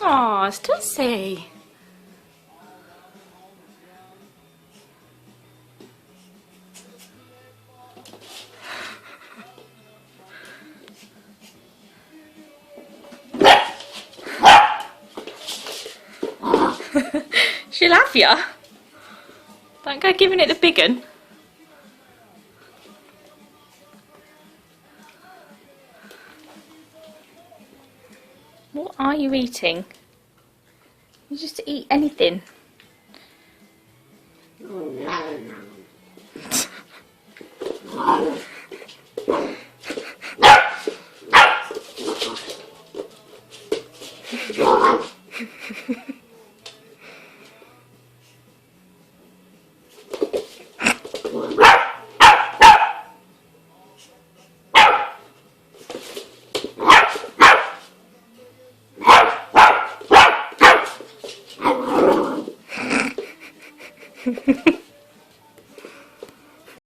Aw, it's Tootsie. She'll have ya. Don't go giving it the big un. What are you eating? You just eat anything.